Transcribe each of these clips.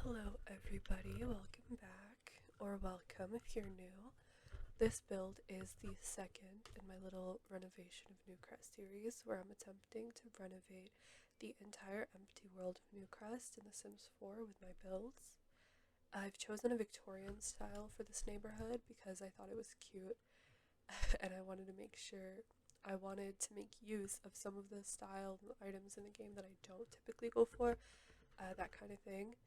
Hello everybody, welcome back, or welcome if you're new. This build is the second in my little renovation of Newcrest series where I'm attempting to renovate the entire empty world of Newcrest in The Sims 4 with my builds. I've chosen a Victorian style for this neighborhood because I thought it was cute and I wanted to make sure I wanted to make use of some of the style and items in the game that I don't typically go for, that kind of thing.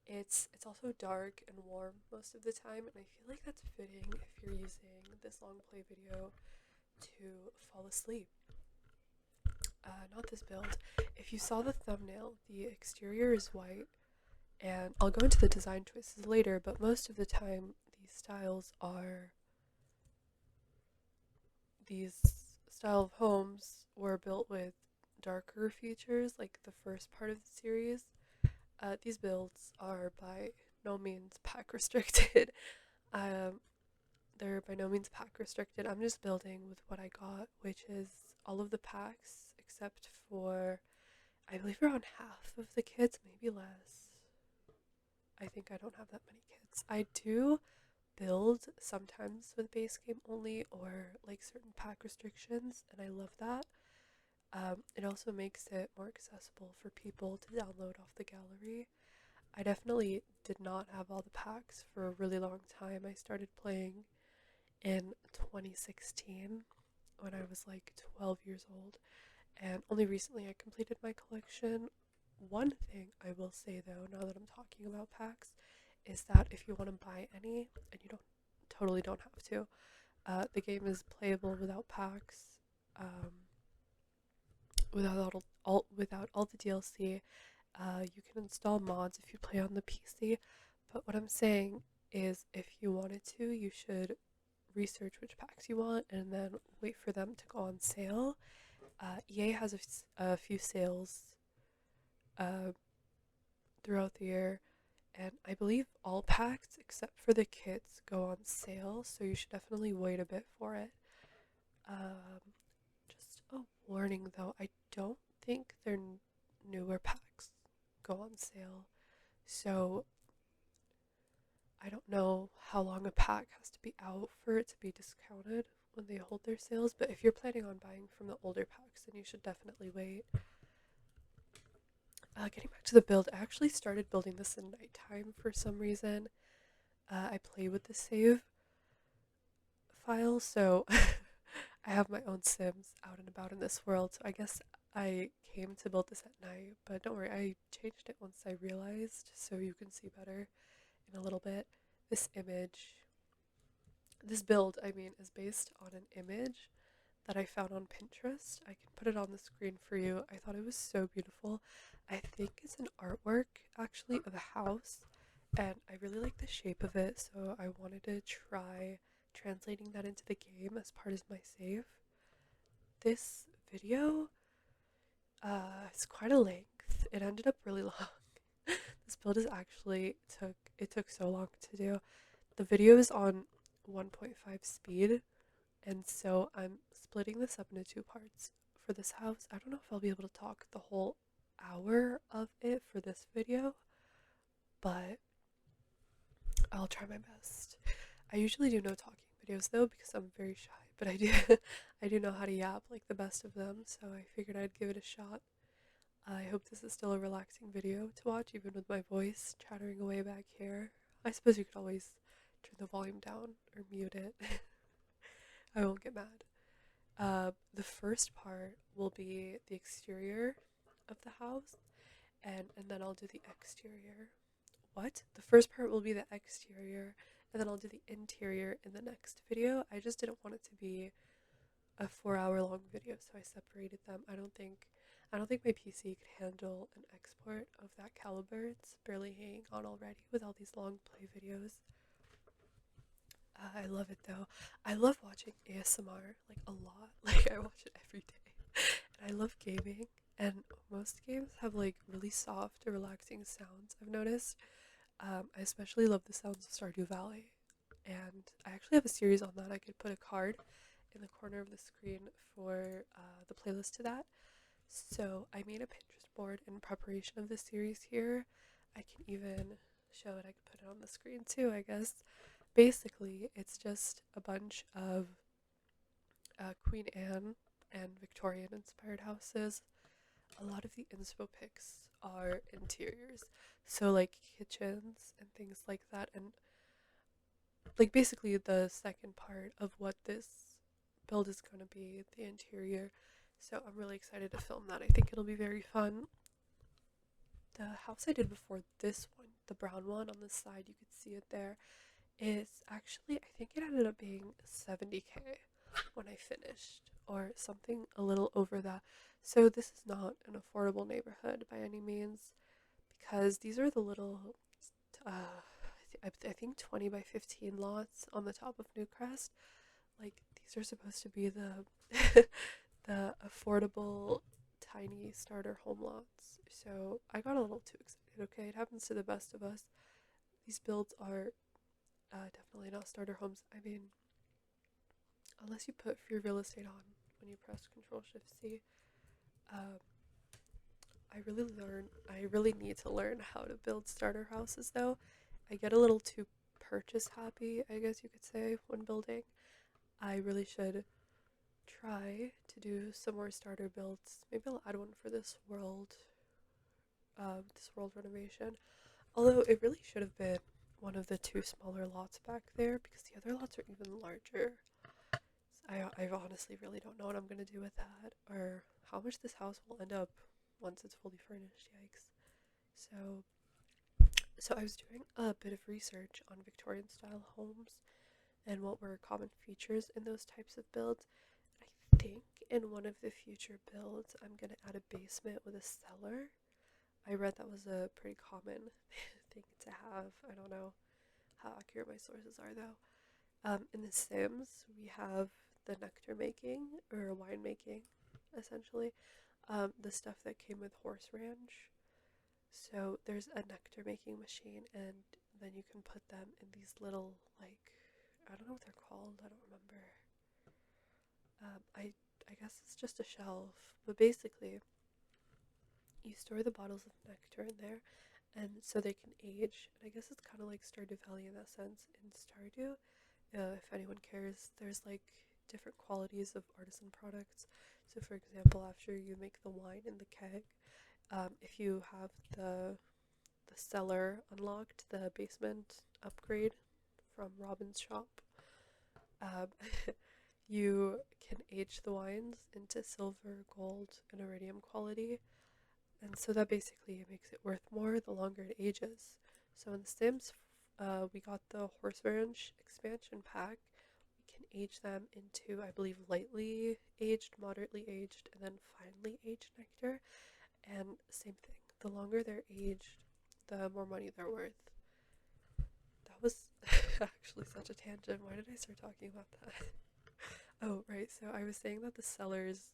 It's also dark and warm most of the time, and I feel like that's fitting if you're using this long play video to fall asleep. Not this build. If you saw the thumbnail, the exterior is white, and I'll go into the design choices later, but most of the time these styles are these style of homes were built with darker features, like the first part of the series. These builds are by no means pack restricted. um, they're by no means pack restricted. I'm just building with what I got, which is all of the packs except for, I believe, around half of the kits, maybe less. I think I don't have that many kits. I do build sometimes with base game only or like certain pack restrictions, and I love that. It also makes it more accessible for people to download off the gallery. I definitely did not have all the packs for a really long time. I started playing in 2016 when I was like 12 years old, and only recently I completed my collection. One thing I will say though, now that I'm talking about packs, is that if you want to buy any, and you totally don't have to, the game is playable without packs, without all the DLC. You can install mods if you play on the PC, but what I'm saying is if you wanted to, you should research which packs you want and then wait for them to go on sale. EA has a few sales uh, throughout the year, and I believe all packs except for the kits go on sale, so you should definitely wait a bit for it. Um, just a warning though, I don't think their newer packs go on sale, so I don't know how long a pack has to be out for it to be discounted when they hold their sales, but if you're planning on buying from the older packs, then you should definitely wait. Getting back to the build, I actually started building this in nighttime for some reason. I play with the save file, so I have my own Sims out and about in this world, so I guess I came to build this at night, but don't worry, I changed it once I realized, so you can see better in a little bit. This image, this build, I mean, is based on an image that I found on Pinterest. I can put it on the screen for you. I thought it was so beautiful. I think it's an artwork actually of a house, and I really like the shape of it, so I wanted to try translating that into the game as part of my save. This video is quite a length. It ended up really long. This build is actually took so long to do. The video is on 1.5 speed, and so I'm splitting this up into two parts for this house. I don't know if I'll be able to talk the whole hour of it for this video, but I'll try my best. I usually do no talking videos though because I'm very shy, but I do I do know how to yap like the best of them, so I figured I'd give it a shot. I hope this is still a relaxing video to watch even with my voice chattering away back here. I suppose you could always turn the volume down or mute it. I won't get mad. The first part will be the exterior of the house, and then I'll do the exterior. What? The first part will be the exterior, and then I'll do the interior in the next video. I just didn't want it to be a 4 hour long video, so I separated them. I don't think my PC could handle an export of that caliber. It's barely hanging on already with all these long play videos. I love it though. I love watching ASMR like a lot. Like I watch it every day. And I love gaming, and most games have like really soft or relaxing sounds, I've noticed. I especially love the sounds of Stardew Valley, and I actually have a series on that. I could put a card in the corner of the screen for the playlist to that. So I made a Pinterest board in preparation of this series here. I can even show it. I can put it on the screen too, I guess. Basically, it's just a bunch of Queen Anne and Victorian inspired houses. A lot of the inspo pics are interiors, so like kitchens and things like that, and like basically the second part of what this build is going to be, the interior. So I'm really excited to film that. I think it'll be very fun. The house I did before this one, the brown one on the side, you could see it there, is actually, I think it ended up being 70K when I finished, or something a little over that. So this is not an affordable neighborhood by any means, because these are the little, I think 20 by 15 lots on the top of Newcrest. Like these are supposed to be the the affordable tiny starter home lots. So I got a little too excited. Okay, it happens to the best of us. These builds are definitely not starter homes. I mean, unless you put free real estate on when you press Control Shift C. Um, I really need to learn how to build starter houses though. I get a little too purchase happy, I guess you could say, when building. I really should try to do some more starter builds. Maybe I'll add one for this world renovation. Although it really should have been one of the two smaller lots back there because the other lots are even larger. I honestly really don't know what I'm gonna do with that or how much this house will end up once it's fully furnished. Yikes. So so I was doing a bit of research on Victorian style homes and what were common features in those types of builds. I think in one of the future builds I'm gonna add a basement with a cellar. I read that was a pretty common thing to have. I don't know how accurate my sources are though. In The Sims, we have the nectar making or wine making, essentially. The stuff that came with Horse Ranch. So there's a nectar making machine, and then you can put them in these little, like, I don't know what they're called. I don't remember. I guess it's just a shelf, but basically, you store the bottles of nectar in there, and so they can age. And I guess it's kind of like Stardew Valley in that sense. In Stardew, if anyone cares, there's like different qualities of artisan products. So, for example, after you make the wine in the keg, if you have the cellar unlocked, the basement upgrade from Robin's shop, um, you can age the wines into silver, gold, and iridium quality, and so that basically makes it worth more the longer it ages. So in The Sims, we got the Horse Ranch expansion pack. We can age them into, I believe, lightly aged, moderately aged, and then finely aged nectar. And same thing, the longer they're aged, the more money they're worth. That was actually such a tangent. Why did I start talking about that? Oh, right. So I was saying that the cellars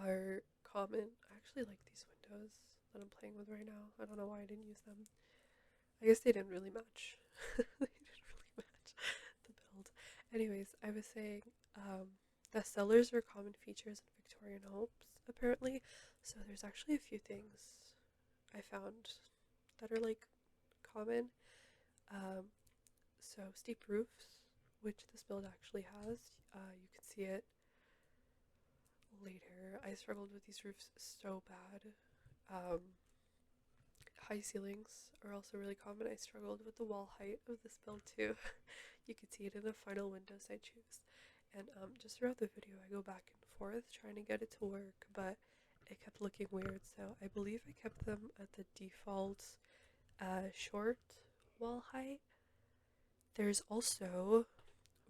are common. I actually like these windows that I'm playing with right now. I don't know why I didn't use them. I guess they didn't really match. They didn't really match the build. Anyways, I was saying the cellars are common features in Victorian homes, apparently. So there's actually a few things I found that are like common. Um, so steep roofs, which this build actually has. You can see it later. I struggled with these roofs so bad. Um, High ceilings are also really common. I struggled with the wall height of this build too. You can see it in the final windows I choose. And just throughout the video, I go back and forth trying to get it to work, but it kept looking weird. So I believe I kept them at the default short wall height. There's also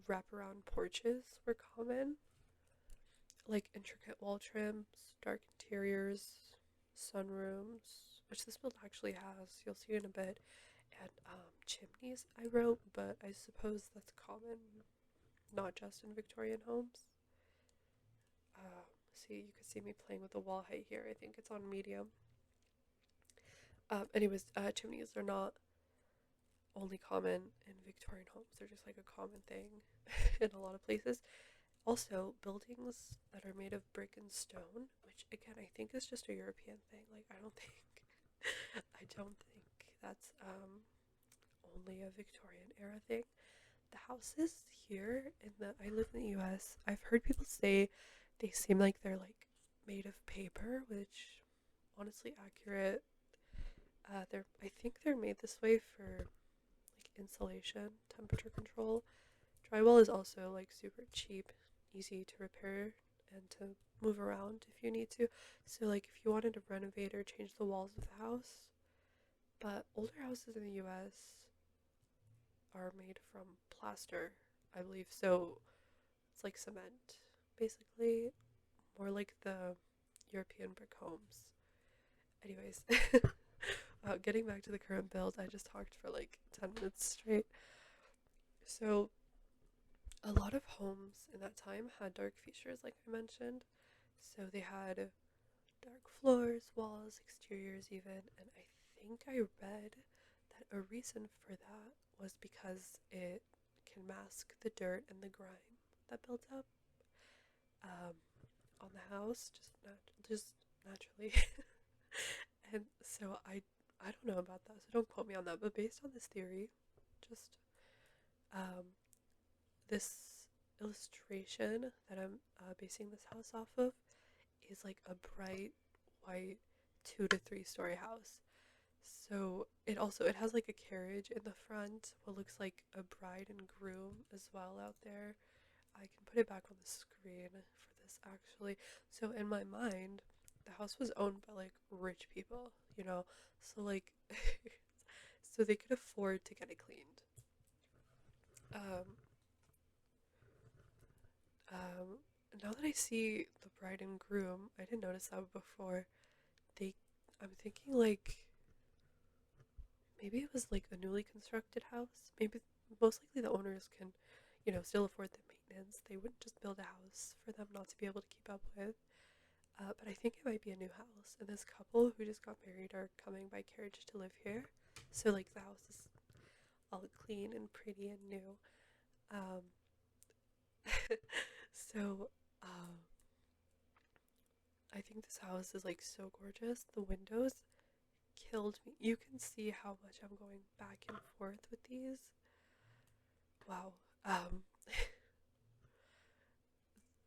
wraparound porches were common, like intricate wall trims, dark interiors, sunrooms, which this build actually has. You'll see in a bit. And chimneys I wrote, but I suppose that's common, not just in Victorian homes. See, you can see me playing with the wall height here. I think it's on medium. Anyways, chimneys are not only common in Victorian homes. They're just like a common thing in a lot of places. Also, buildings that are made of brick and stone, which again I think is just a European thing. Like I don't think I don't think that's only a Victorian era thing. The houses here in the I live in the US, I've heard people say they seem like they're like made of paper, which honestly accurate. I think they're made this way for like insulation, temperature control. Drywall is also like super cheap, easy to repair and to move around if you need to. So like if you wanted to renovate or change the walls of the house, but older houses in the US are made from plaster, I believe. So it's like cement, basically, more like the European brick homes. Anyways, getting back to the current build, I just talked for like 10 minutes straight. So a lot of homes in that time had dark features, like I mentioned. So they had dark floors, walls, exteriors, even. And I think I read that a reason for that was because it can mask the dirt and the grime that builds up um, on the house, just naturally. And so I don't know about that, so don't quote me on that. But based on this theory, just um, this illustration that I'm basing this house off of is like a bright white 2 to 3 story house. So it has like a carriage in the front, what looks like a bride and groom as well out there. I can put it back on the screen for this actually. So in my mind, the house was owned by like rich people, you know. So like so they could afford to get it cleaned. Um um Now that I see the bride and groom, I didn't notice that before. They I'm thinking like maybe it was like a newly constructed house. Maybe most likely the owners can, still afford the maintenance. They wouldn't just build a house for them not to be able to keep up with. But I think it might be a new house. And this couple who just got married are coming by carriage to live here. So like the house is all clean and pretty and new. Um, so I think this house is like so gorgeous. The windows killed me. You can see how much I'm going back and forth with these. Wow. Um,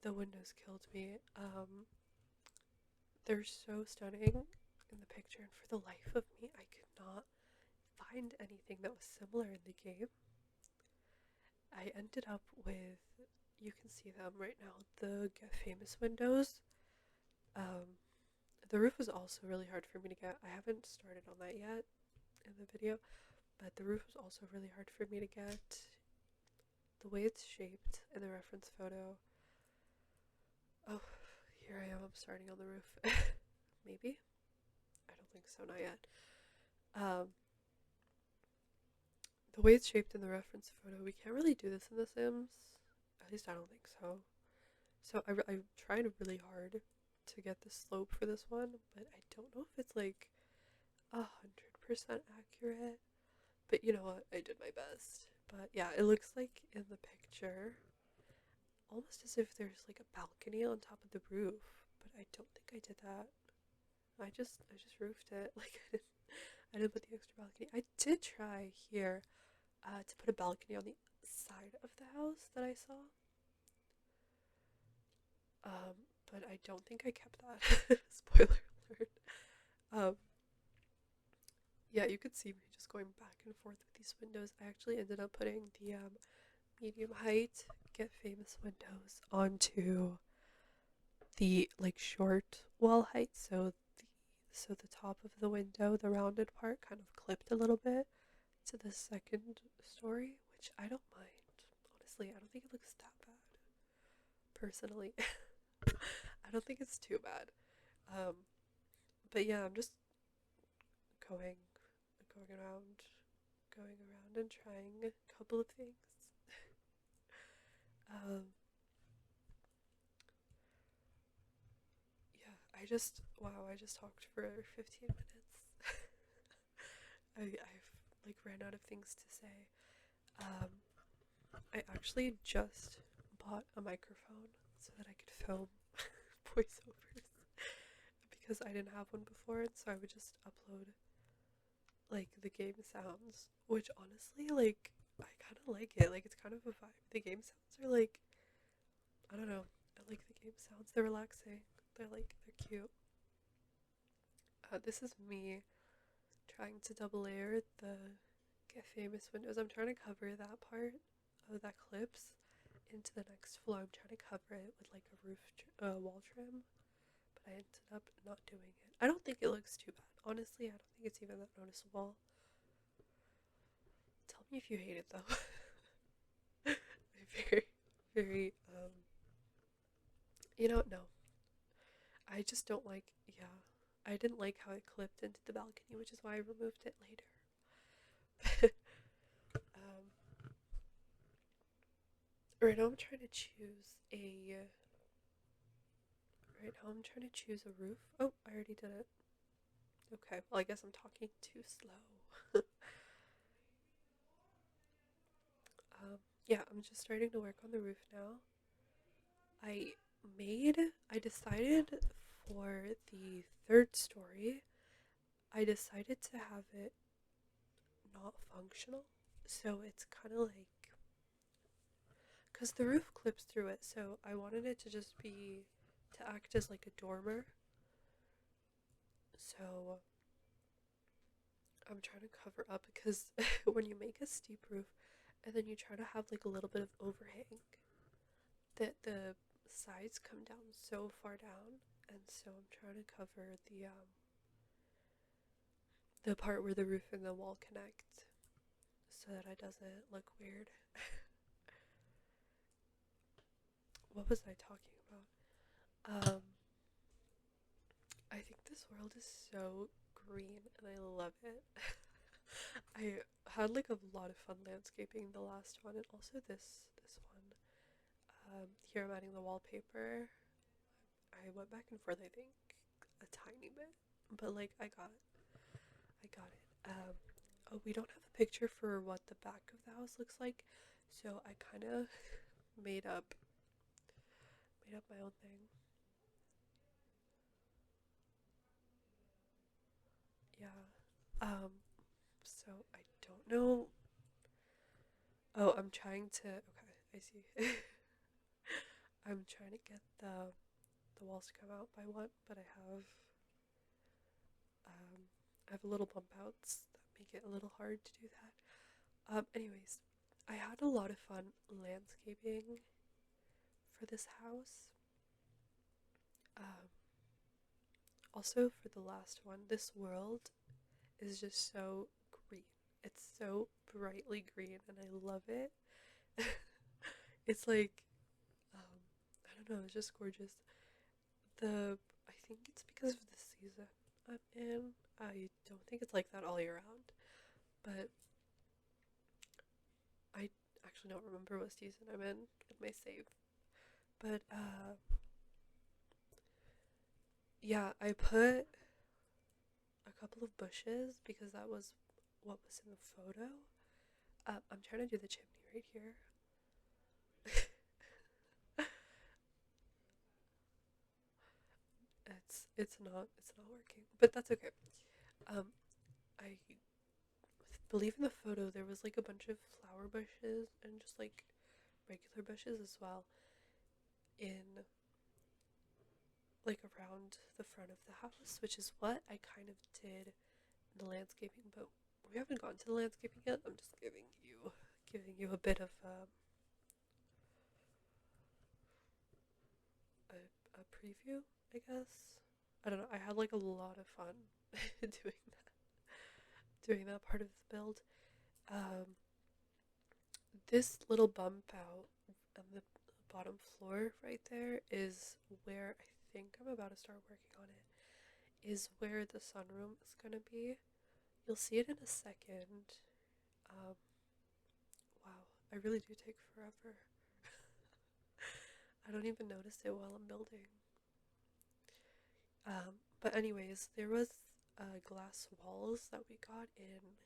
the windows killed me. They're so stunning in the picture, and for the life of me, I could not find anything that was similar in the game. I ended up with, you can see them right now, the Get Famous windows. Um, the roof was also really hard for me to get. I haven't started on that yet in the video, but the roof was also really hard for me to get. The way it's shaped in the reference photo. Oh, here I am. I'm starting on the roof. Maybe? I don't think so, not yet. Um, the way it's shaped in the reference photo, we can't really do this in The Sims. At least I don't think so. So I tried really hard to get the slope for this one, but I don't know if it's like 100% accurate. But you know what? I did my best. But yeah, it looks like in the picture, almost as if there's like a balcony on top of the roof. But I don't think I did that. I just roofed it. Like I didn't put the extra balcony. I did try here to put a balcony on the side of the house that I saw. But I don't think I kept that. Spoiler alert. Um, yeah, you could see me just going back and forth with these windows. I actually ended up putting the medium height Get Famous windows onto the like short wall height, so the top of the window, the rounded part, kind of clipped a little bit to the second story, which I don't mind. Honestly, I don't think it looks that bad. Personally, I don't think it's too bad. Um, but yeah, I'm just going, going around, going around and trying a couple of things. Um, yeah, I just talked for 15 minutes. I've like ran out of things to say. Um, I actually just bought a microphone so that I could film voiceovers because I didn't have one before, and so I would just upload like the game sounds, which honestly, like, I kind of like it. Like, it's kind of a vibe. The game sounds are like, I don't know. I like the game sounds. They're relaxing. They're cute. This is me trying to double layer the Get Famous windows. I'm trying to cover that part of that clips into the next floor. I'm trying to cover it with like a wall trim, but I ended up not doing it. I don't think it looks too bad. Honestly, I don't think it's even that noticeable. Tell me if you hate it though. very, very, no. I just don't like, yeah. I didn't like how it clipped into the balcony, which is why I removed it later. um, right now I'm trying to choose a, right now I'm trying to choose a roof. Oh, I already did it. Okay, well I guess I'm talking too slow. um, yeah, I'm just starting to work on the roof now. I made, I decided for the third story, I decided to have it not functional. So it's kind of like, because the roof clips through it, so I wanted it to just be, to act as like a dormer. So I'm trying to cover up because when you make a steep roof and then you try to have like a little bit of overhang, that the sides come down so far down, and so I'm trying to cover the part where the roof and the wall connect so that it doesn't look weird. What was I talking about? I think this world is so green and I love it. I had like a lot of fun landscaping the last one, and also this one. Here I'm adding the wallpaper. I went back and forth, I think, a tiny bit, but like I got it. Oh, we don't have a picture for what the back of the house looks like, so I kind of made up my own thing. Yeah. So I don't know. Oh, I'm trying to. Okay, I see. I'm trying to get the walls to come out by one, but um I have a little bump outs that make it a little hard to do that. Anyways, I had a lot of fun landscaping for this house. Um, Also for the last one, this world is just so green. It's so brightly green, and I love it. It's like, um, I don't know, it's just gorgeous. I think it's because of the season I'm in. I don't think it's like that all year round, but I actually don't remember what season I'm in my save. But yeah, I put a couple of bushes because that was what was in the photo. I'm trying to do the chimney right here. It's not working, but that's okay. Um, I believe in the photo there was like a bunch of flower bushes and just like regular bushes as well in like around the front of the house, which is what I kind of did in the landscaping, but we haven't gone to the landscaping yet. I'm just giving you a bit of a preview, I guess. I don't know. I had like a lot of fun doing that part of the build. Um, this little bump out on the bottom floor right there is where I think I'm about to start working on it. Is where the sunroom is gonna be. You'll see it in a second. Um, wow, I really do take forever. I don't even notice it while I'm building. But anyways, there was glass walls that we got in.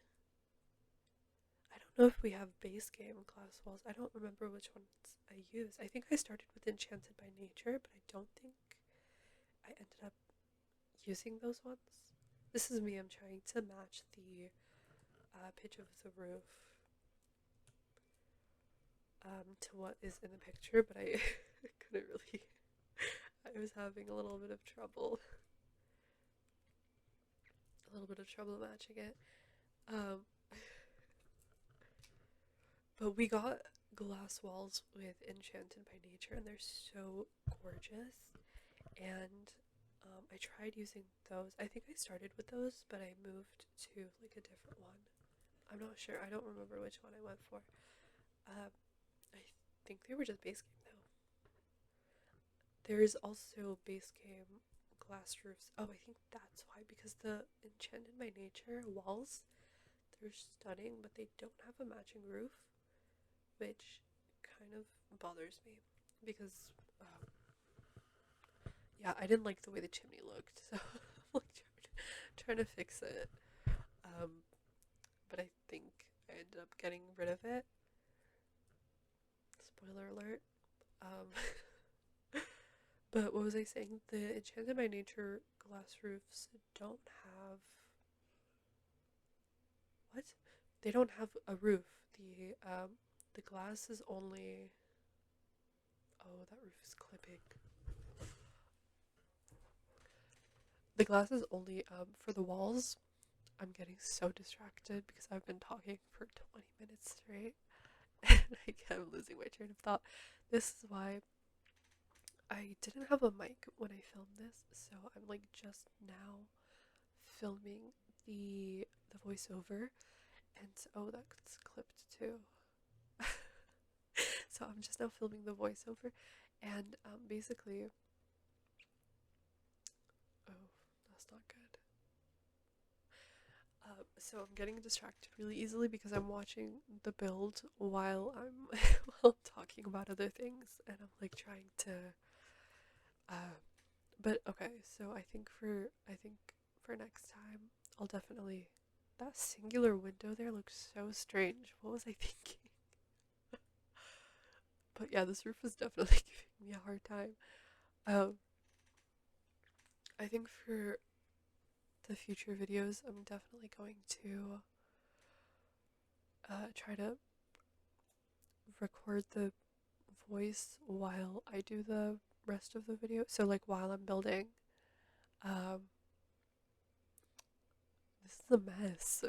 I don't know if we have base game glass walls. I don't remember which ones I used. I think I started with Enchanted by Nature, but I don't think I ended up using those ones. This is me. I'm trying to match the pitch of the roof to what is in the picture, but I couldn't really. I was having a little bit of trouble matching it. Um, but we got glass walls with Enchanted by Nature, and they're so gorgeous. And I tried using those. I think I started with those, but I moved to like a different one. I'm not sure. I don't remember which one I went for. Um, I think they were just base game though. There is also base game glass roofs. Oh, I think that's why, because the Enchanted by Nature walls, they're stunning, but they don't have a matching roof, which kind of bothers me because yeah, I didn't like the way the chimney looked, so I'm like trying to fix it. Um, but I think I ended up getting rid of it. Spoiler alert. Um, but what was I saying? The Enchanted by Nature glass roofs don't have what? They don't have a roof. The glass is only. Oh, that roof is clipping. The glass is only for the walls. I'm getting so distracted because I've been talking for 20 minutes straight. And I kept losing my train of thought. This is why I didn't have a mic when I filmed this, so I'm like just now filming the voiceover, and oh, that's clipped too. So I'm just now filming the voiceover, and basically, oh, that's not good. So I'm getting distracted really easily because I'm watching the build while I'm while I'm talking about other things, and I'm like trying to. Uh, but okay, so I think for next time I'll definitely. That singular window there looks so strange. What was I thinking? But yeah, this roof is definitely giving me a hard time. Um, I think for the future videos, I'm definitely going to try to record the voice while I do the rest of the video. So like while I'm building, um, this is a mess.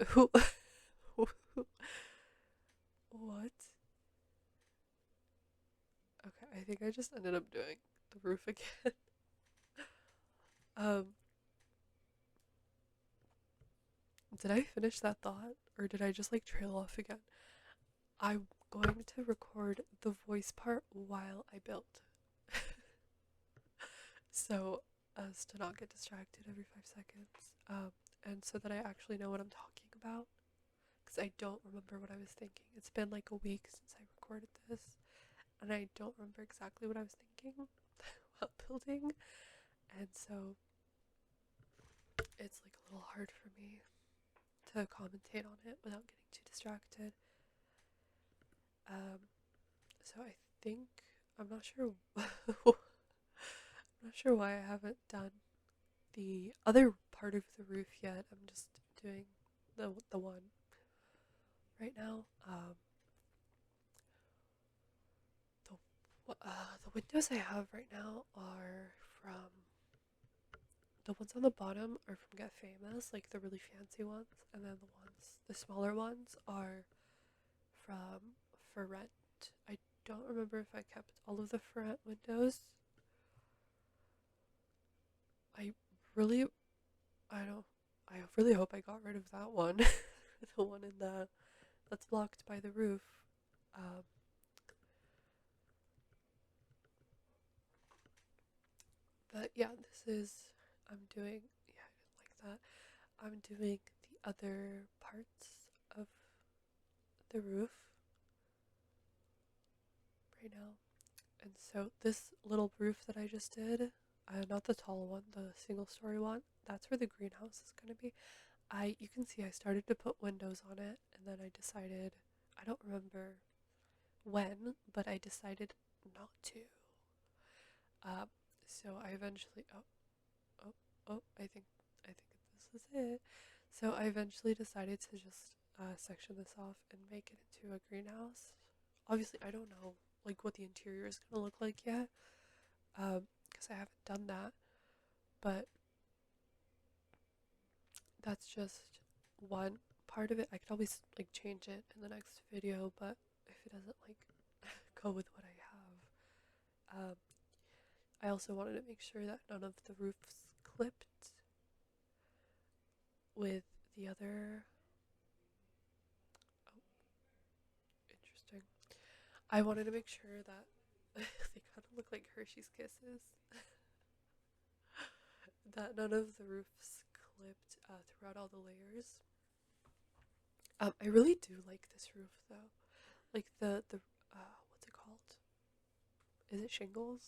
What? Okay, I think I just ended up doing the roof again. um, did I finish that thought or did I just like trail off again? I'm going to record the voice part while I build. So as to not get distracted every 5 seconds. And so that I actually know what I'm talking about. Because I don't remember what I was thinking. It's been like a week since I recorded this, and I don't remember exactly what I was thinking while building. And so it's like a little hard for me to commentate on it without getting too distracted. Um, so I think I'm not sure. I'm not sure why I haven't done the other part of the roof yet. I'm just doing the one right now. The windows I have right now are from the ones on the bottom are from Get Famous, like the really fancy ones, and then the smaller ones are from For Rent. I don't remember if I kept all of the For Rent windows. I really, I don't, I really hope I got rid of that one, the one in the that's blocked by the roof. Um, but yeah, I'm doing, yeah, I didn't like that. I'm doing the other parts of the roof right now. And so this little roof that I just did, not the tall one, the single story one, that's where the greenhouse is going to be. You can see I started to put windows on it, and then I decided, I don't remember when, but I decided not to. Um, so I eventually, oh, I think this is it. So I eventually decided to just section this off and make it into a greenhouse. Obviously, I don't know like what the interior is gonna look like yet, because I haven't done that. But that's just one part of it. I could always like change it in the next video, but if it doesn't like go with what I have, I also wanted to make sure that none of the roofs clipped with the other. Oh, interesting. I wanted to make sure that they kind of look like Hershey's Kisses. That none of the roofs clipped throughout all the layers. I really do like this roof though. Like the what's it called? Is it shingles?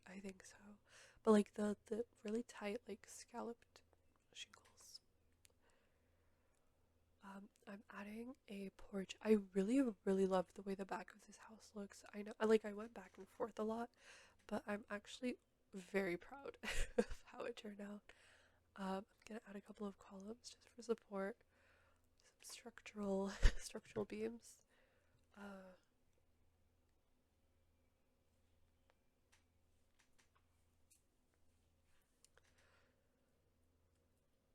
I think so. But like the really tight like scalloped shingles. I'm adding a porch. I really love the way the back of this house looks. I know I went back and forth a lot, but I'm actually very proud of how it turned out. I'm gonna add a couple of columns just for support, some structural beams. Uh,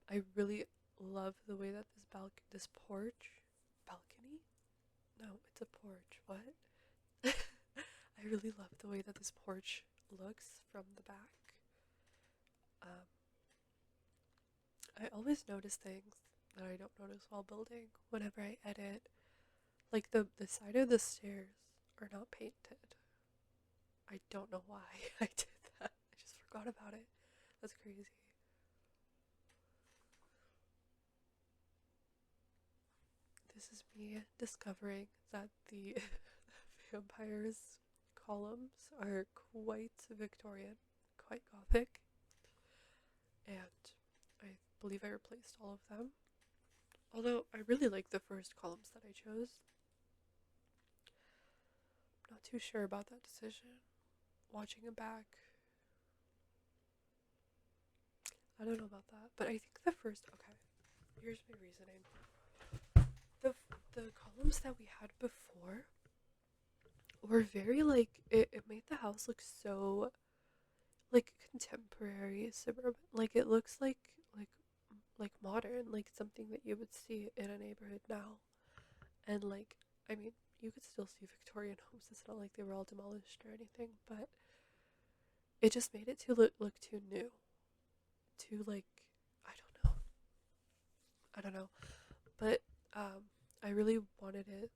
I really love the way that this balcony? No, it's a porch. What? I really love the way that this porch looks from the back. Um, I always notice things that I don't notice while building whenever I edit. Like the side of the stairs are not painted. I don't know why I did that. I just forgot about it. That's crazy. This is me discovering that the vampires columns are quite Victorian, quite Gothic, and I believe I replaced all of them. Although I really like the first columns that I chose. I'm not too sure about that decision. Watching it back, I don't know about that, but I think the first. Okay, here's my reasoning. The the columns that we had before were very like it made the house look so like contemporary suburban. Like it looks like modern, like something that you would see in a neighborhood now. And like I mean, you could still see Victorian homes. It's not like they were all demolished or anything, but it just made it to look too new. Too like I don't know. I don't know. But I really wanted it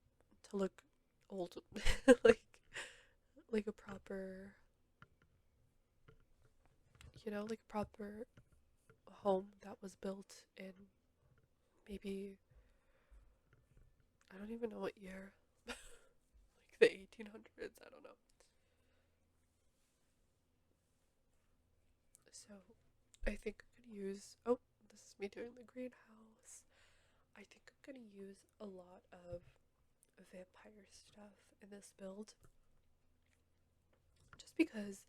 to look old. like like a proper like a proper home that was built in maybe I don't even know what year. Like the 1800s, I don't know. So I think I'm gonna use. Oh, this is me doing the greenhouse. I think I'm gonna use a lot of vampire stuff in this build, just because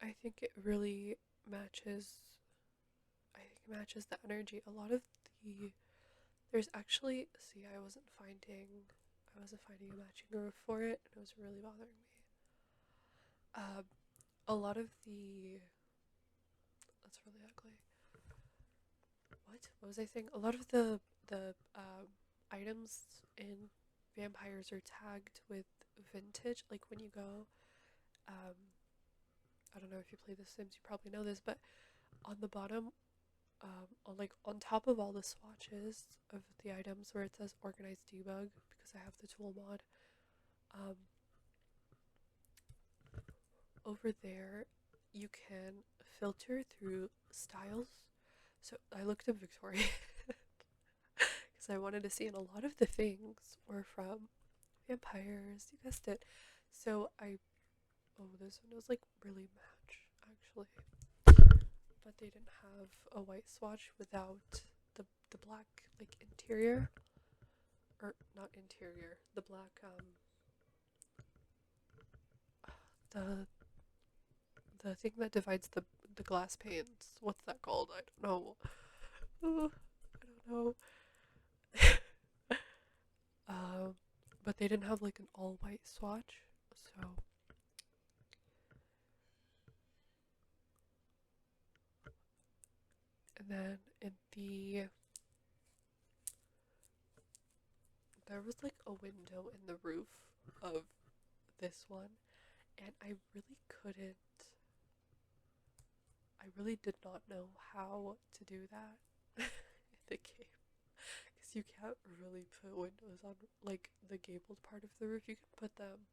I think it really matches. I think it matches the energy. A lot of the there's actually see I wasn't finding a matching roof for it, and it was really bothering me. Um, a lot of the that's really ugly. What was I saying? A lot of the items in vampires are tagged with vintage. Like when you go, um, I don't know if you play The Sims, you probably know this, but on the bottom, on top of all the swatches of the items where it says organized debug, because I have the tool mod, um, over there you can filter through styles. So I looked up Victorian because I wanted to see, and a lot of the things were from vampires. You guessed it. So this one was like really match actually, but they didn't have a white swatch without the black like interior, or not interior, the black the thing that divides the glass panes. What's that called? I don't know. I don't know. Um, but they didn't have like an all white swatch, so and then in the there was like a window in the roof of this one, and I really did not know how to do that in the game because you can't really put windows on like the gabled part of the roof. You can put them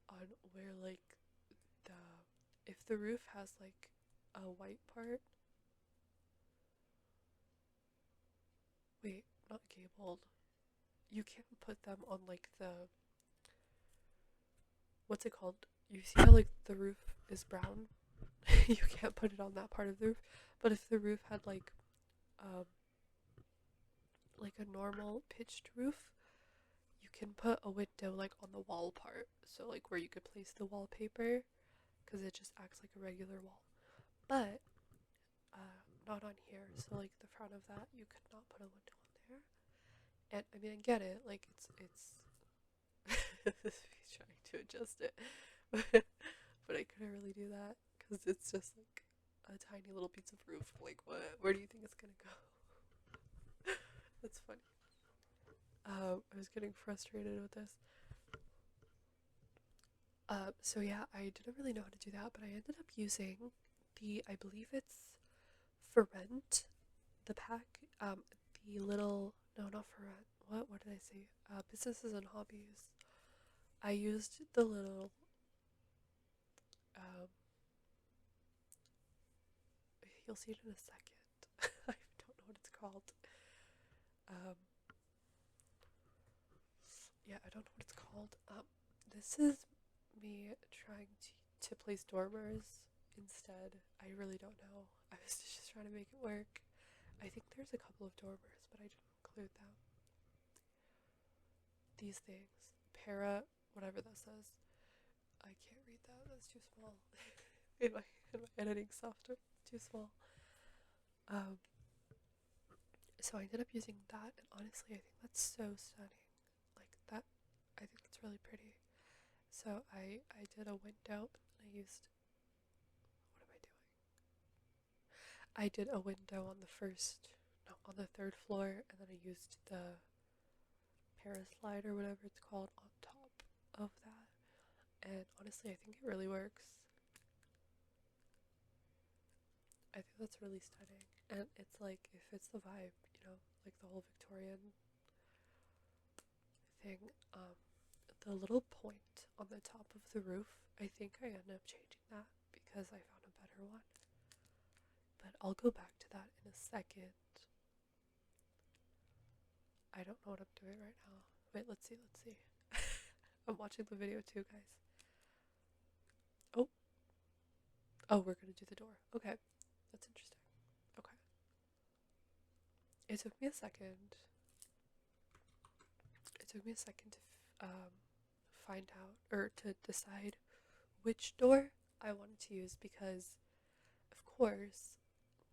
on where like the if the roof has like a white part. Wait, not gabled. You can't put them on like the what's it called? You see how like the roof is brown? You can't put it on that part of the roof. But if the roof had um like a normal pitched roof, you can put a window like on the wall part. So like where you could place the wallpaper because it just acts like a regular wall. But not on here. So like the front of that, you could not put a window on there. And I mean, I get it. Like it's me trying to adjust it, but I couldn't really do that because it's just like a tiny little piece of roof. Like what? Where do you think it's gonna go? That's funny. I was getting frustrated with this. So yeah, I didn't really know how to do that, but I ended up using I believe it's for rent, the pack, the little, no, not for rent. What did I say? Businesses and hobbies. I used the little, um, you'll see it in a second. I don't know what it's called. Um, yeah, I don't know what it's called. This is me trying to place dormers instead. I really don't know. I was just trying to make it work. I think there's a couple of dormers, but I didn't include them. These things. Para, whatever that says. I can't read that. That's too small. in my in my editing software. Too small. Um, so I ended up using that, and honestly, I think that's so stunning. Like that, I think it's really pretty. So I did a window, and I used what am I doing? I did a window on the first, no, on the third floor, and then I used the paraslide or whatever it's called on top of that. And honestly, I think it really works. I think that's really stunning. And it's like, it fits the vibe, like the whole Victorian thing. The little point on the top of the roof, I think I ended up changing that because I found a better one. But I'll go back to that in a second. I don't know what I'm doing right now. Wait, let's see, let's see. I'm watching the video too, guys. Oh, oh, we're gonna do the door. Okay, that's interesting. Okay. It took me a second. It took me a second to find out or to decide which door I wanted to use because, of course,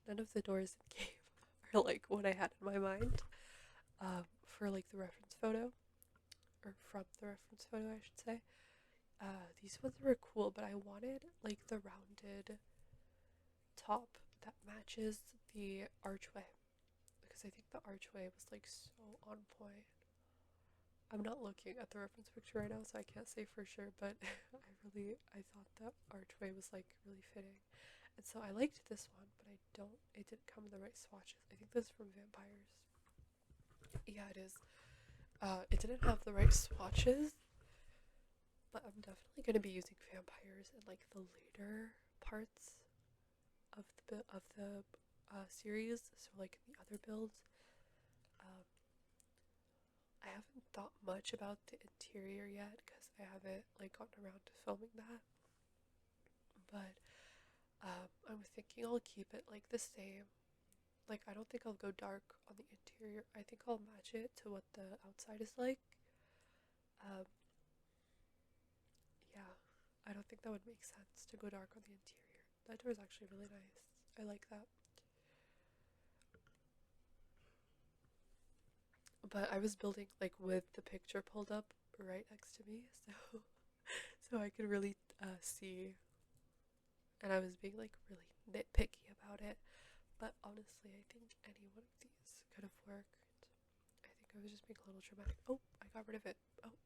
none of the doors in the game are like what I had in my mind for like the reference photo or from the reference photo, I should say. These ones were cool, but I wanted like the rounded top that matches the archway because I think the archway was like so on point. I'm not looking at the reference picture right now, so I can't say for sure, but I thought that archway was like really fitting. And so I liked this one, but it didn't come in the right swatches. I think this is from Vampires. Yeah, it is. It didn't have the right swatches, but I'm definitely going to be using Vampires in like the later parts of the series. So like in the other builds, um, I haven't thought much about the interior yet because I haven't like gotten around to filming that. But I'm thinking I'll keep it like the same. Like I don't think I'll go dark on the interior. I think I'll match it to what the outside is like. Um, yeah, I don't think that would make sense to go dark on the interior. That door is actually really nice. I like that. but I was building like with the picture pulled up right next to me, so so I could really see, and I was being like really nitpicky about it. But honestly, I think any one of these could have worked. I think I was just being a little dramatic. Oh, I got rid of it. Oh,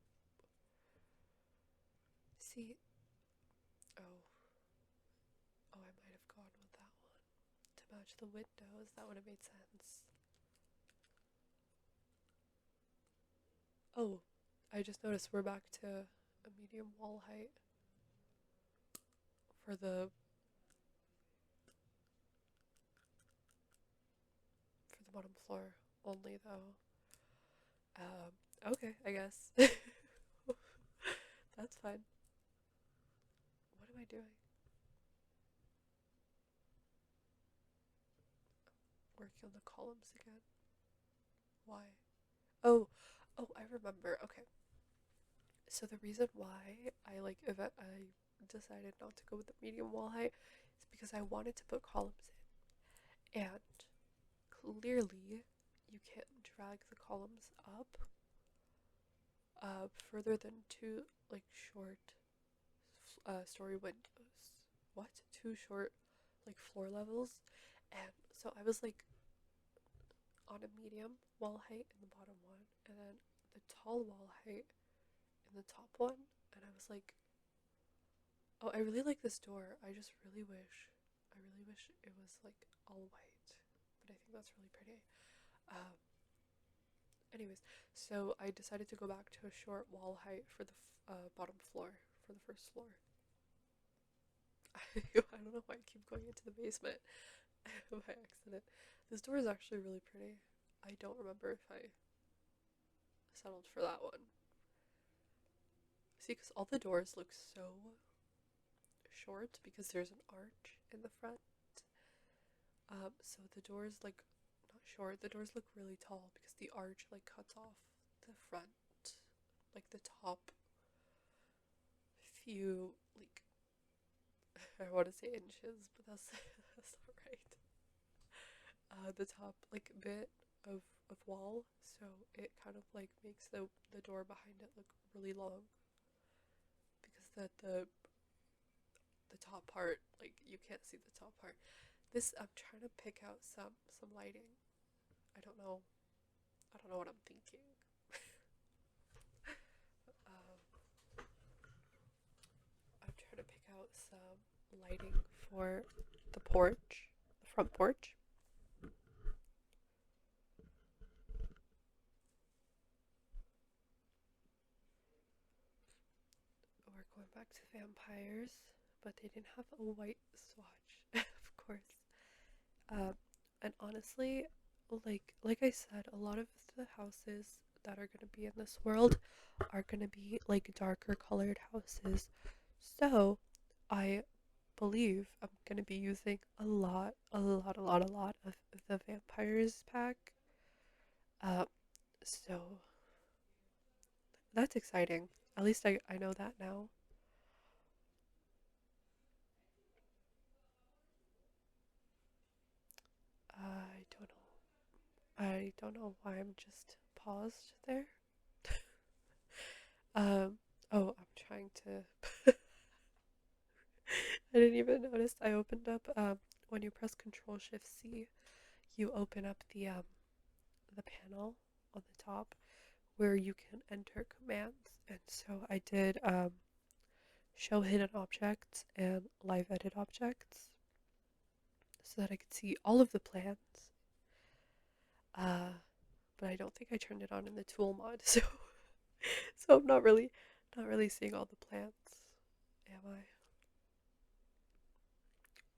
see. Oh, oh, I might have gone with that one to match the windows. That would have made sense. Oh, I just noticed we're back to a medium wall height for the bottom floor only though. Okay, I guess. That's fine. What am I doing? Working on the columns again. Why? Oh, oh, I remember. Okay. So the reason why I decided not to go with the medium wall height is because I wanted to put columns in, and clearly you can't drag the columns up further than two like short story windows. What? Two short like floor levels, and so I was like on a medium wall height in the bottom one, and then the tall wall height in the top one, and I was like, oh, I really like this door. I really wish it was like all white, but I think that's really pretty. Um, anyways, so I decided to go back to a short wall height for the bottom floor for the first floor. I don't know why I keep going into the basement by accident. This door is actually really pretty. I don't remember if I settled for that one. See, because all the doors look so short because there's an arch in the front. So the doors like not short. The doors look really tall because the arch like cuts off the front, like the top few like I want to say inches, but that's that's not right. The top like bit of wall, so it kind of like makes the door behind it look really long because the top part like you can't see the top part. This I'm trying to pick out some lighting. I don't know. I don't know what I'm thinking. I'm trying to pick out some lighting for the porch, the front porch. We're going back to vampires, but they didn't have a white swatch, of course. Um, and honestly, like I said, a lot of the houses that are gonna be in this world are gonna be like darker colored houses. So I believe I'm gonna be using a lot of the vampires pack. Uh, so that's exciting. At least I know that now. I don't know. I don't know why I'm just paused there. Oh, I'm trying to. I didn't even notice. I opened up. When you press Control Shift C, you open up the panel on the top where you can enter commands. And so I did show hidden objects and live edit objects so that I could see all of the plants. Uh, but I don't think I turned it on in the tool mod, so I'm not really seeing all the plants. Am I?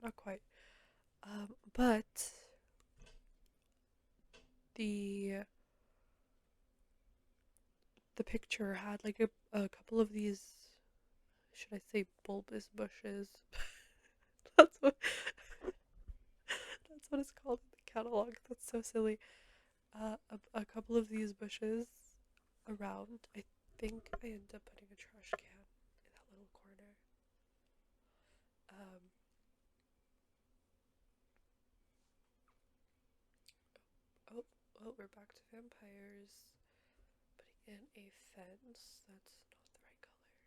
Not quite. But the the picture had like a couple of these, should I say bulbous bushes? that's what that's what it's called in the catalog. That's so silly. A couple of these bushes around. I think I ended up putting a trash can in that little corner. Um, oh, oh, we're back to vampires. in a fence. That's not the right color.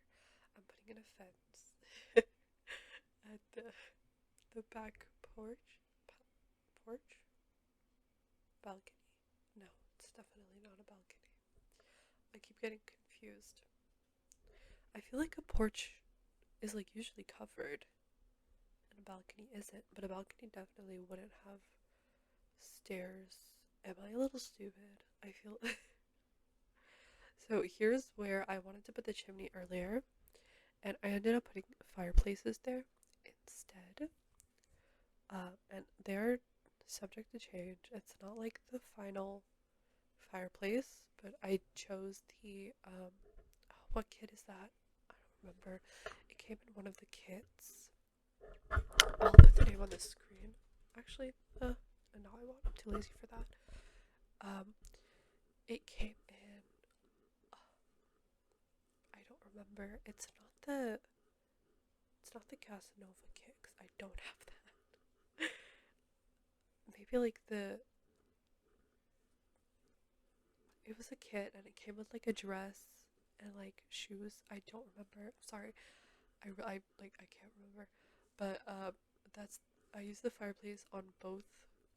I'm putting in a fence at the back porch balcony. No, it's definitely not a balcony. I keep getting confused. I feel like a porch is like usually covered and a balcony isn't, but a balcony definitely wouldn't have stairs. Am I a little stupid? I feel so here's where I wanted to put the chimney earlier, and I ended up putting fireplaces there instead. And they're subject to change. It's not like the final fireplace, but I chose the what kit is that? I don't remember. It came in one of the kits. I'll put the name on the screen. Actually, no, I won't. I'm too lazy for that. Um, it came in. I don't remember. It's not the Casanova kit 'cause I don't have that. Maybe like the. It was a kit and it came with like a dress and like shoes. I don't remember. Sorry. I can't remember. But that's I use the fireplace on both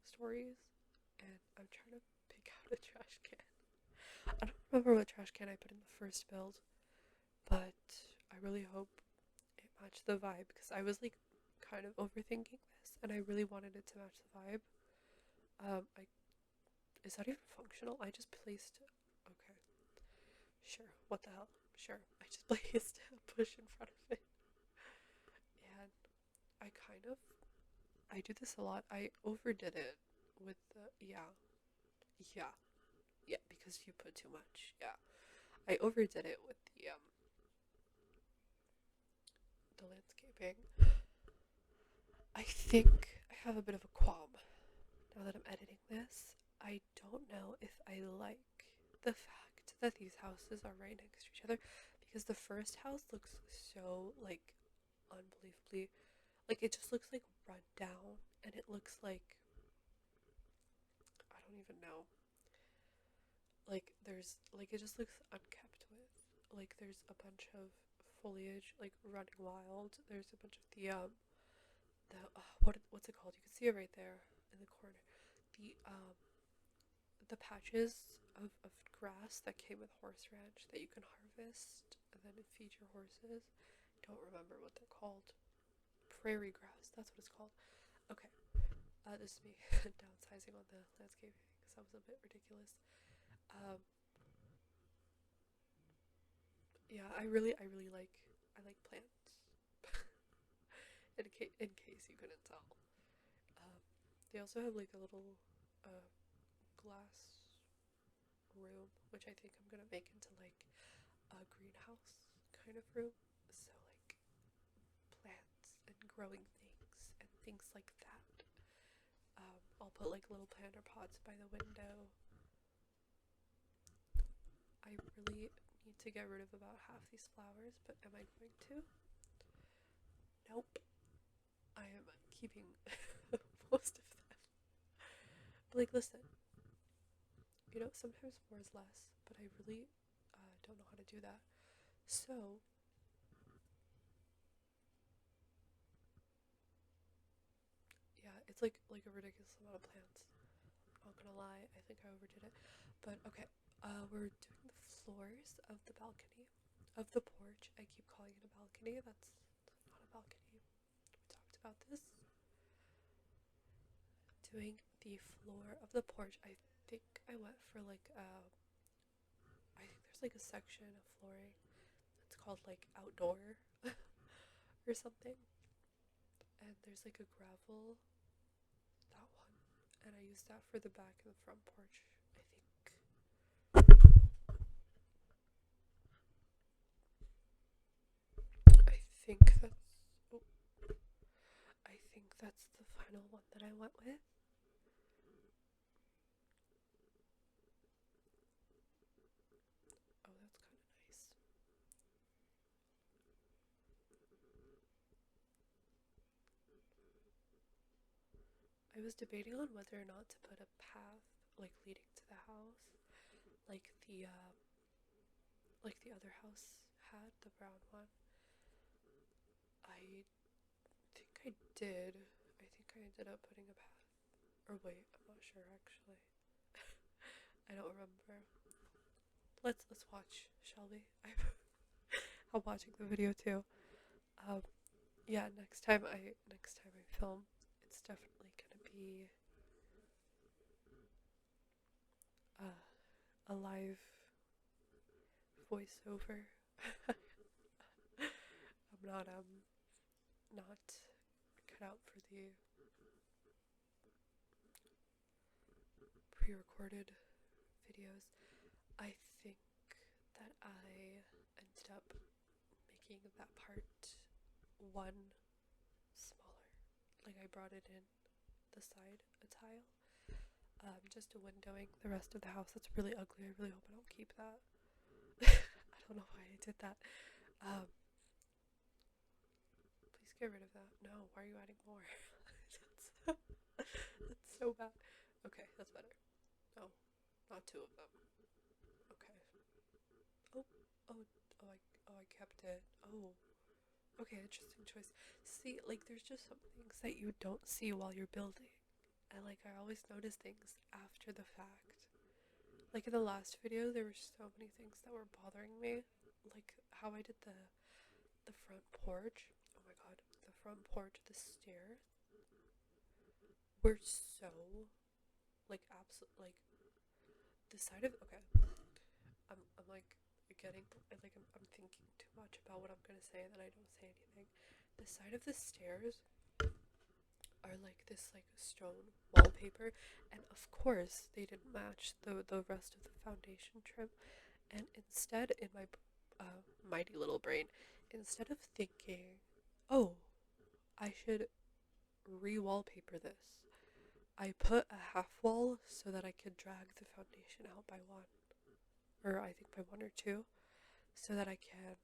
stories, and I'm trying to pick out a trash can. I don't remember what trash can I put in the first build, but I really hope it matched the vibe because I was like kind of overthinking this, and I really wanted it to match the vibe. I is that even functional? I just placed. Okay, sure. What the hell? Sure. I just placed a push in front of it, and I do this a lot. I overdid it with the yeah yeah because you put too much. Yeah, I overdid it with the landscaping. I think I have a bit of a qualm now that I'm editing this. I don't know if I like the fact that these houses are right next to each other because the first house looks so like unbelievably like it just looks like run down and it looks like I don't even know. Like there's like it just looks unkept with. Like there's a bunch of foliage like running wild. There's a bunch of what's it called? You can see it right there in the corner. The patches of grass that came with horse ranch that you can harvest and then feed your horses. Don't remember what they're called. Prairie grass. That's what it's called. Okay. This is me downsizing on the landscaping because that was a bit ridiculous. Um, yeah, I like plants. In case you couldn't tell. Um, they also have like a little uh, glass room, which I think I'm gonna make into like a greenhouse kind of room. So like plants and growing things and things like that. I'll put like little planter pots by the window. I really need to get rid of about half these flowers, but am I going to? Nope. I am keeping most of them. But like, listen, sometimes more is less, but I really don't know how to do that. So, yeah, it's like a ridiculous amount of plants. Not gonna lie, I think I overdid it. But okay, we're doing the floors of the balcony, of the porch. I keep calling it a balcony. That's not a balcony. We talked about this. Doing the floor of the porch. I think I went for like I think there's like a section of flooring that's called like outdoor or something. And there's like a gravel, that one. And I used that for the back and the front porch, I think. I think that's oh, I think that's the final one that I went with. Oh, that's kind of nice. I was debating on whether or not to put a path like leading to the house, like the like the other house had, the brown one. I think I did. I think I ended up putting a path. Or wait, I'm not sure actually. I don't remember. Let's watch, shall we? I'm watching the video too. Um, yeah, next time I film, it's definitely gonna be a live voiceover. I'm not cut out for the pre-recorded videos. I think that I ended up making that part one smaller. Like I brought it in the side a tile, just a windowing the rest of the house. That's really ugly. I really hope I don't keep that. I don't know why I did that. Um, please get rid of that. No, why are you adding more? That's so bad. Okay, that's better. No, not two of them. Okay. Oh, oh, I kept it. Oh, okay, interesting choice. See, like, there's just some things that you don't see while you're building. And, like, I always notice things after the fact. Like, in the last video, there were so many things that were bothering me. Like, how I did the front porch. Oh my god. The front porch, the stairs were so, like, absolute, like, the side of, okay. I'm like, getting, like, I'm thinking too much about what I'm gonna say and then I don't say anything. The side of the stairs are like this like stone wallpaper, and of course they didn't match the rest of the foundation trim. And instead, in my mighty little brain, instead of thinking, oh, I should re-wallpaper this, I put a half wall so that I could drag the foundation out by one, or I think by one or two, so that I can.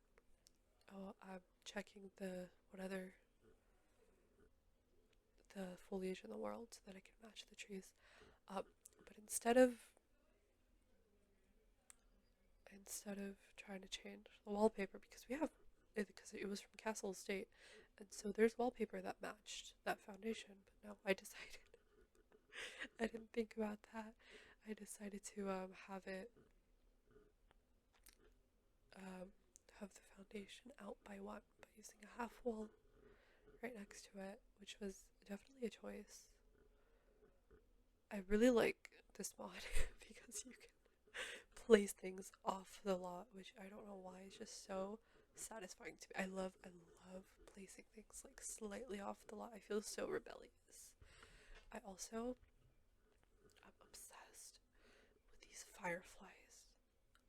Oh, I'm checking the what other the foliage in the world so that I can match the trees. But instead of trying to change the wallpaper, because we have it, because it was from Castle Estate, and so there's wallpaper that matched that foundation. But no, I decided I didn't think about that. I decided to um, have the foundation out by one by using a half wall right next to it, which was definitely a choice. I really like this mod because you can place things off the lot, which I don't know why is just so satisfying to me. I love placing things like slightly off the lot. I feel so rebellious. I'm obsessed with these fireflies.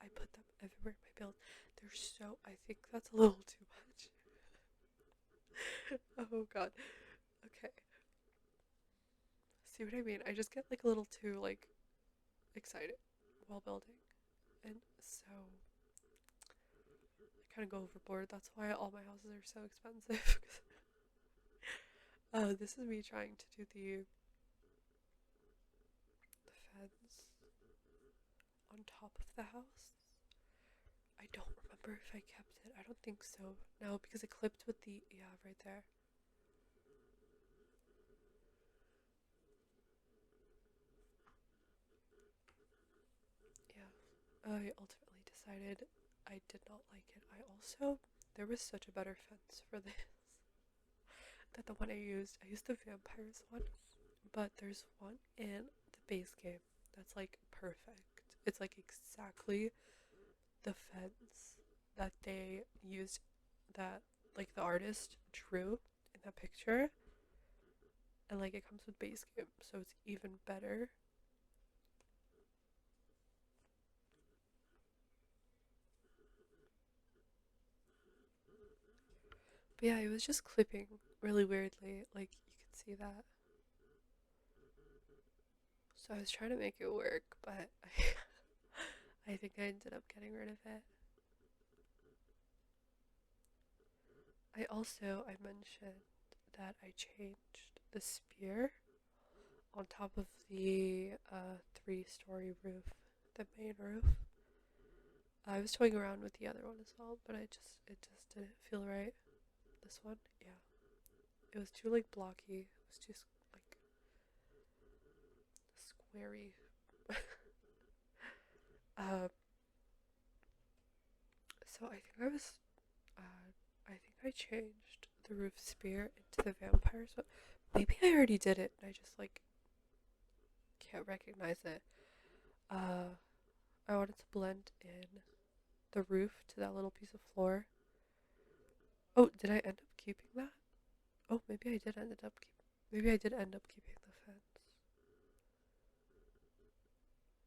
I put them everywhere in my build. They're so, I think that's a little too much. Oh god. Okay. See what I mean? I just get like a little too like excited while building. And so I kind of go overboard. That's why all my houses are so expensive. This is me trying to do the fence on top of the house. I don't remember if I kept it. I don't think so. No, because it clipped with the, yeah, right there. Yeah. I ultimately decided I did not like it. There was such a better fence for this than the one I used. I used the vampires one, but there's one in the base game that's like perfect. It's like exactly the fence that they used, that like the artist drew in that picture, and like it comes with base game, so it's even better. But yeah, it was just clipping really weirdly, like you can see that. So I was trying to make it work, but I think I ended up getting rid of it. I mentioned that I changed the spear on top of the 3-story roof, the main roof. I was toying around with the other one as well, but it just didn't feel right. This one, yeah, it was too like blocky. It was too like squarey. Um, so I think I think I changed the roof spear into the vampire. So maybe I already did it, and I just like can't recognize it. Uh, I wanted to blend in the roof to that little piece of floor. Oh, did I end up keeping that? Oh, maybe I did end up keep. Maybe I did end up keeping the fence.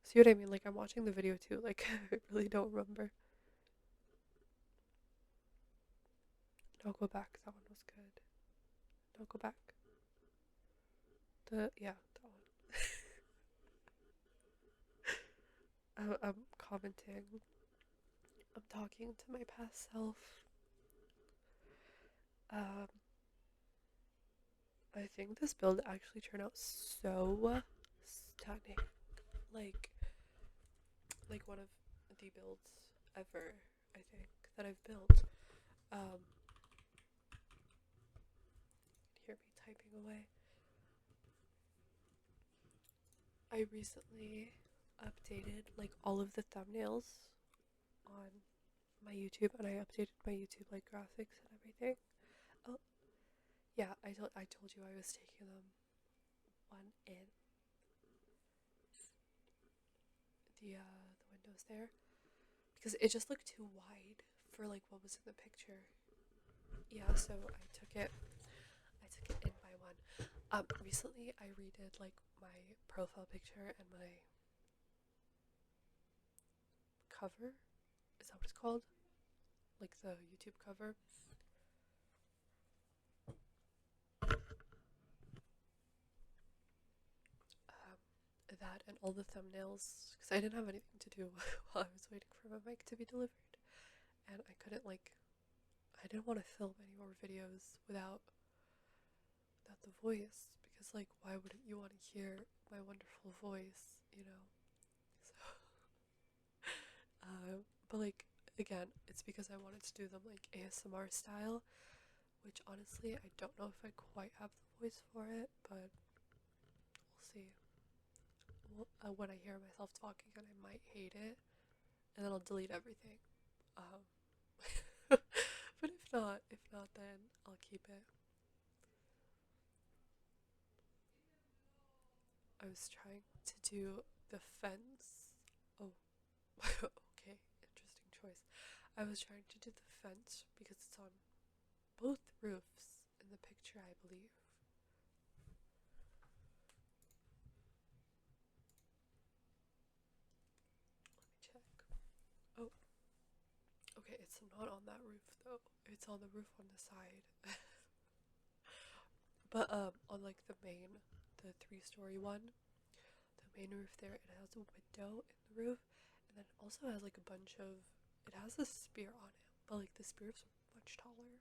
See what I mean? Like I'm watching the video too. Like I really don't remember. No, go back. That one was good. No, go back. Yeah, that one. I'm commenting. I'm talking to my past self. Um, I think this build actually turned out so stunning. Like, like one of the builds ever, I think, that I've built. Um, hear me typing away. I recently updated like all of the thumbnails on my YouTube, and I updated my YouTube like graphics and everything. Oh, yeah, I told you I was taking them one in the windows there because it just looked too wide for like what was in the picture. Yeah, so I took it in by one. Recently I redid like my profile picture and my cover. Is that what it's called? Like the YouTube cover. That and all the thumbnails because I didn't have anything to do while I was waiting for my mic to be delivered, and I couldn't like I didn't want to film any more videos without the voice because like why wouldn't you want to hear my wonderful voice, you know? So but like again, it's because I wanted to do them like ASMR style, which honestly I don't know if I quite have the voice for it, but we'll see. When I hear myself talking, and I might hate it, and then I'll delete everything. Um, but if not, then I'll keep it. I was trying to do the fence. Oh, okay, interesting choice. I was trying to do the fence because it's on both roofs in the picture, I believe. Let me check. Oh, okay, it's not on that roof though. It's on the roof on the side. But on like the 3-story one, the main roof there, it has a window in the roof, and then it also has like a bunch of. It has a spear on it, but like the spear's much taller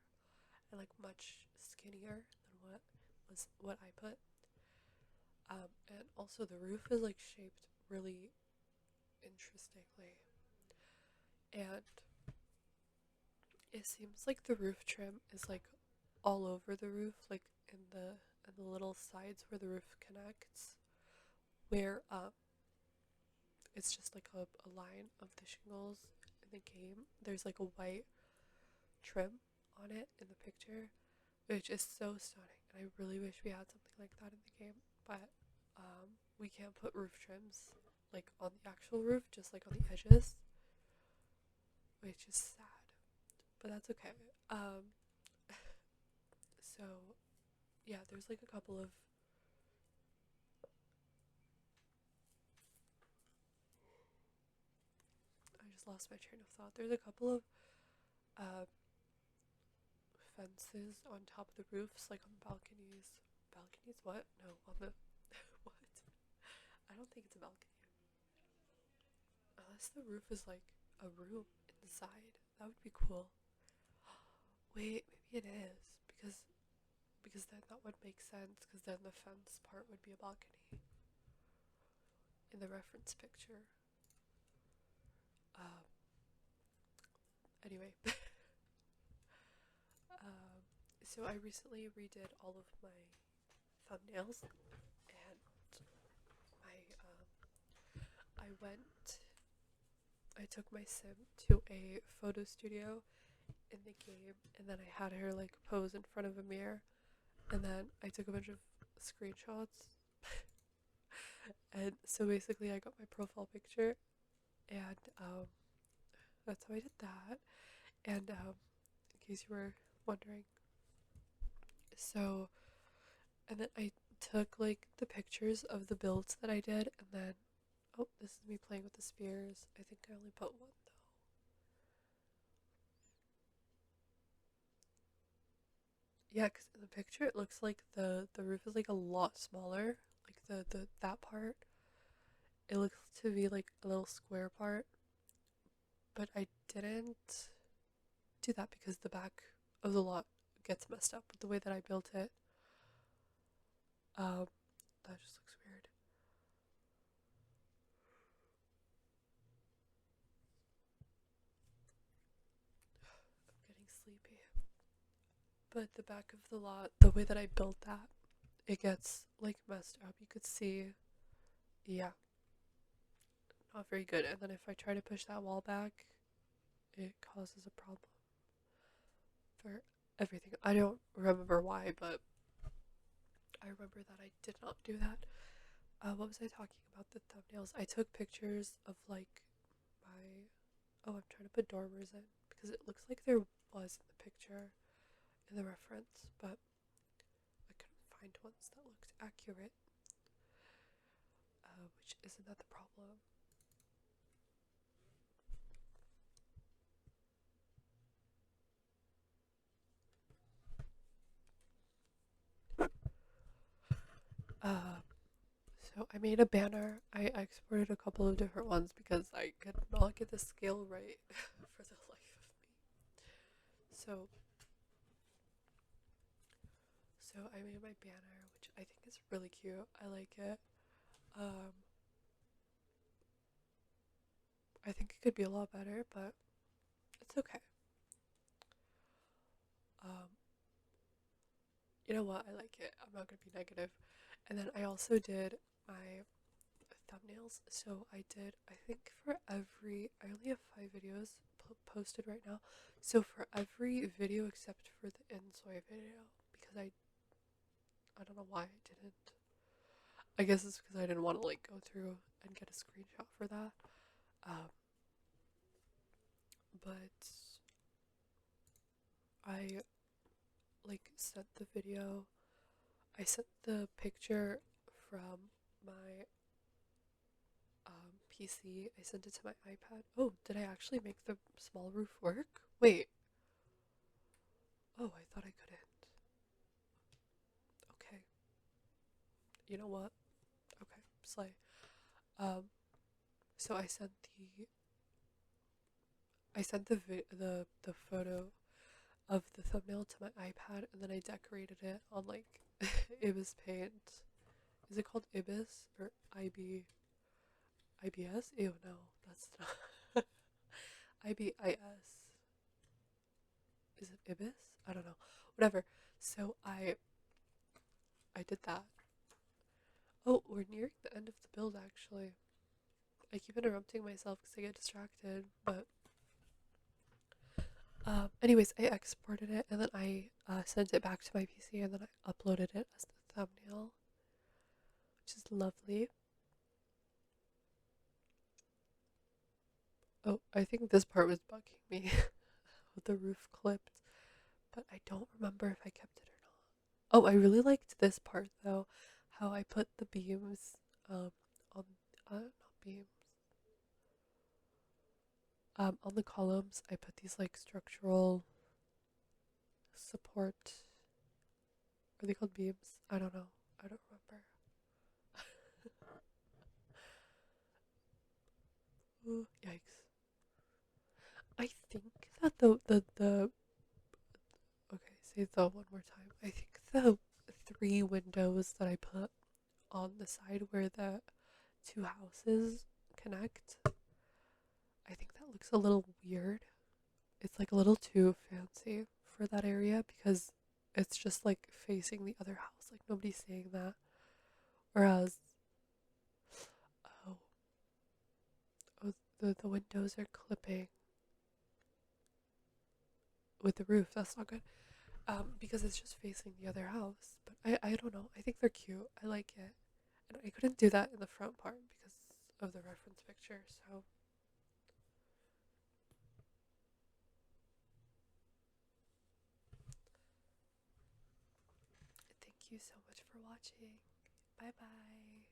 and like much skinnier than what I put. And also the roof is like shaped really interestingly, and it seems like the roof trim is like all over the roof, like in the little sides where the roof connects, where it's just like a line of the shingles in the game. There's like a white trim on it in the picture, which is so stunning. And I really wish we had something like that in the game, but we can't put roof trims like on the actual roof, just like on the edges, which is sad, but that's okay. So yeah, there's like a couple of I just lost my train of thought. There's a couple of uh, fences on top of the roofs, like on balconies. Balconies? What? No, on the what? I don't think it's a balcony. Unless the roof is like a room inside. That would be cool. Wait, maybe it is because then that would make sense because then the fence part would be a balcony in the reference picture. Um, Anyway, um, so I recently redid all of my thumbnails, and I went. I took my sim to a photo studio in the game, and then I had her like pose in front of a mirror, and then I took a bunch of screenshots. And so basically, I got my profile picture, and that's how I did that. And in case you were wondering, so and then I took like the pictures of the builds that I did, and then oh, this is me playing with the spears. I think I only put one though. Yeah, because in the picture it looks like the roof is like a lot smaller. Like the that part, it looks to be like a little square part, but I didn't do that because the back of the lot gets messed up with the way that I built it. Um, that just looks weird. I'm getting sleepy. But the back of the lot, the way that I built that, it gets like messed up. You could see, yeah, not very good. And then if I try to push that wall back, it causes a problem for everything. I don't remember why, but I remember that I did not do that. What was I talking about? The thumbnails. I took pictures of like my. Oh, I'm trying to put dormers in because it looks like there was in the picture in the reference, but I couldn't find ones that looked accurate, which isn't that the problem. Uh, so I made a banner. I exported a couple of different ones because I could not get the scale right for the life of me. So, so I made my banner, which I think is really cute. I like it. Um, I think it could be a lot better, but it's okay. Um, you know what? I like it. I'm not gonna be negative. And then I also did my thumbnails. So I did, I think for every, I only have 5 videos posted right now. So for every video except for the Insoy video, because I don't know why I didn't. I guess it's because I didn't want to like go through and get a screenshot for that. Um, but I like sent the video. I sent the picture from my PC. I sent it to my iPad. Oh, did I actually make the small roof work? Wait. Oh, I thought I couldn't. Okay. You know what? Okay, slay. Um, so I sent the photo of the thumbnail to my iPad, and then I decorated it on like Ibis Paint. Is it called Ibis or IBS? Ew, no, that's not IBIS. Is it Ibis? I don't know. Whatever. So I did that. Oh, we're nearing the end of the build actually. I keep interrupting myself because I get distracted, but anyways, I exported it and then I sent it back to my PC and then I uploaded it as the thumbnail, which is lovely. Oh, I think this part was bugging me with the roof clipped, but I don't remember if I kept it or not. Oh, I really liked this part though, how I put the beams on not beams on the columns. I put these like structural support. Are they called beams? I don't know. I don't remember. Ooh, yikes. I think that the okay, say the one more time. I think the 3 windows that I put on the side where the 2 houses connect, I think that looks a little weird. it's like a little too fancy for that area because it's just like facing the other house. Like nobody's saying that. Whereas, oh, oh, the windows are clipping with the roof. That's not good. Because it's just facing the other house. But I don't know. I think they're cute. I like it. And I couldn't do that in the front part because of the reference picture. So thank you so much for watching. Bye bye.